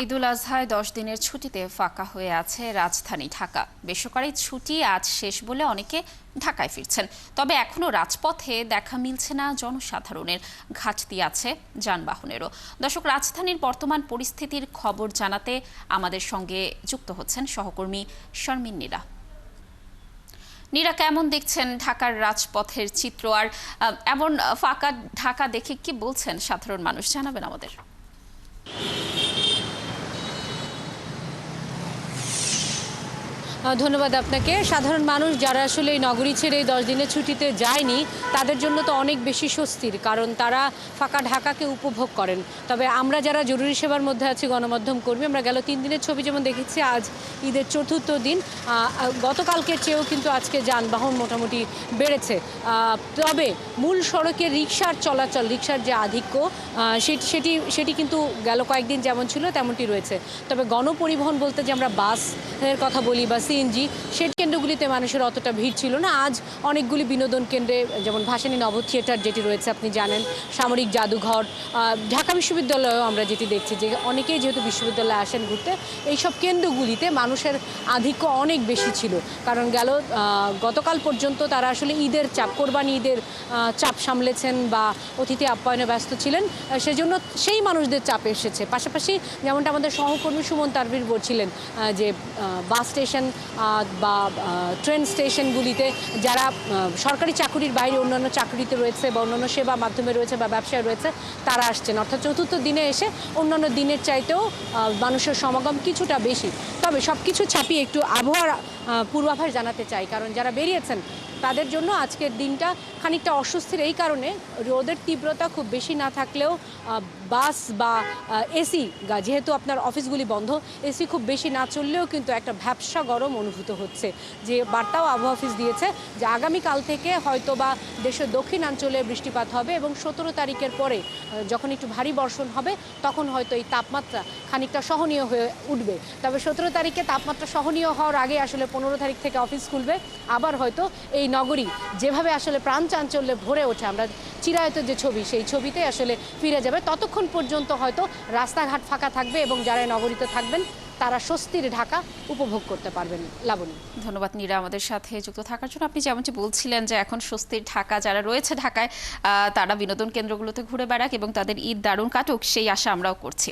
ঈদুল আজহায় 10 দিনের ছুটিতে ফাঁকা হয়ে আছে রাজধানী ঢাকা। বেসরকারি ছুটি আজ শেষ বলে অনেকে ঢাকায় ফিরছেন। তবে এখনো রাজপথে দেখা মিলছে না জনসাধারণের, ঘাটতি আছে যানবাহনেরও। দর্শক, রাজধানীর বর্তমান পরিস্থিতির খবর জানাতে আমাদের সঙ্গে যুক্ত হচ্ছেন সহকর্মী শারমিন নীরা। নীরা, কেমন দেখছেন ঢাকার রাজপথের চিত্র? আর এমন ফাঁকা ঢাকা দেখে কি বলছেন সাধারণ মানুষ, জানাবেন আমাদের। ধন্যবাদ আপনাকে। সাধারণ মানুষ যারা আসলে এই নগরী ছেড়ে এই 10 দিনের ছুটিতে যায়নি, তাদের জন্য তো অনেক বেশি স্বস্তির, কারণ তারা ফাঁকা ঢাকাকে উপভোগ করেন। তবে আমরা যারা জরুরি সেবার মধ্যে আছি, গণমাধ্যম কর্মী, আমরা গেল 3 দিনের ছবি যেমন দেখেছি, আজ ঈদের চতুর্থ দিন। গতকালকের চেয়েও কিন্তু আজকে যানবাহন মোটামুটি বেড়েছে। তবে মূল সড়কে রিকশার চলাচল, রিকশার যে আধিক্য, সেটি কিন্তু গেল কয়েকদিন যেমন ছিল তেমনটি রয়েছে। তবে গণপরিবহন বলতে যে আমরা বাসের কথা বলি বা সিএনজি, সেই কেন্দ্রগুলিতে মানুষের অতটা ভিড় ছিল না। আজ অনেকগুলি বিনোদন কেন্দ্রে, যেমন ভাসানী নব থিয়েটার যেটি রয়েছে আপনি জানেন, সামরিক জাদুঘর, ঢাকা বিশ্ববিদ্যালয়েও আমরা যেটি দেখছি যে অনেকেই যেহেতু বিশ্ববিদ্যালয়ে আসেন ঘুরতে, এইসব কেন্দ্রগুলিতে মানুষের আধিক্য অনেক বেশি ছিল। কারণ গতকাল পর্যন্ত তারা আসলে ঈদের চাপ, কোরবানি ঈদের চাপ সামলেছেন বা অতিথি আপ্যায়নে ব্যস্ত ছিলেন, সেজন্য সেই মানুষদের চাপ এসেছে। পাশাপাশি যেমনটা আমাদের সহকর্মী সুমন তারবির বলছিলেন যে বাস স্টেশন বা ট্রেন স্টেশনগুলিতে যারা সরকারি চাকুরির বাইরে অন্যান্য চাকুরিতে রয়েছে বা অন্যান্য সেবা মাধ্যমে রয়েছে বা ব্যবসায় রয়েছে, তারা আসছেন। অর্থাৎ চতুর্থ দিনে এসে অন্যান্য দিনের চাইতেও মানুষের সমাগম কিছুটা বেশি। তবে সব কিছু ছাপিয়ে একটু আবহাওয়ার পূর্বাভাস জানাতে চাই, কারণ যারা বেরিয়েছেন তাদের জন্য আজকের দিনটা খানিকটা অস্বস্তির এই কারণে, রোদের তীব্রতা খুব বেশি না থাকলেও বাস বা এসি, যেহেতু আপনার অফিসগুলি বন্ধ, এসি খুব বেশি না চললেও কিন্তু একটা ভ্যাপসা গরম অনুভূত হচ্ছে। যে বার্তাও আবহাওয়া অফিস দিয়েছে যে আগামীকাল থেকে হয়তো বা দেশের দক্ষিণাঞ্চলে বৃষ্টিপাত হবে এবং 17 তারিখের পরে যখন একটু ভারী বর্ষণ হবে, তখন হয়তো এই তাপমাত্রা খানিকটা সহনীয় হয়ে উঠবে। তবে 17 তারিখে তাপমাত্রা সহনীয় হওয়ার আগে আসলে 15 তারিখ থেকে অফিস খুলবে। আবার হয়তো এই নগরী যেভাবে আসলে প্রাণ চাঞ্চল্যে ভরে ওঠে, আমরা চিরায়তের যে ছবি, সেই ছবিতে আসলে ফিরে যাবে। ততক্ষণ পর্যন্ত হয়তো রাস্তাঘাট ফাঁকা থাকবে এবং যারা নগরীতে থাকবেন তারা স্বস্তির ঢাকা উপভোগ করতে পারবেন। লাবণী, ধন্যবাদ নীরা আমাদের সাথে যুক্ত থাকার জন্য। আপনি যেমনটি বলছিলেন যে এখন স্বস্তির ঢাকা, যারা রয়েছে ঢাকায় তারা বিনোদন কেন্দ্রগুলোতে ঘুরে বেড়াক এবং তাদের ঈদ দারুণ কাটুক, সেই আশা আমরাও করছি।